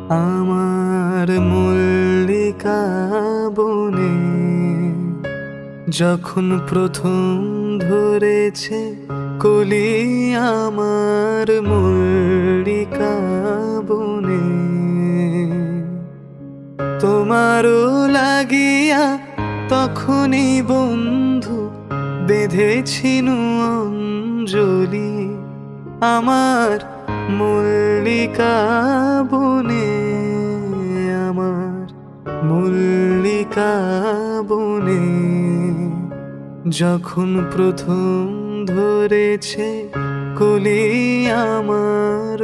আমার মল্লিকা বনে যখন প্রথম ধরেছে কলি, আমার মল্লিকা বনে তোমারও লাগিয়া তখনই বন্ধু বেঁধেছিনু অঞ্জলি, আমার মল্লিকা বনে, আমার মল্লিকা বনে যখন প্রথম ধরেছে কলি, আমার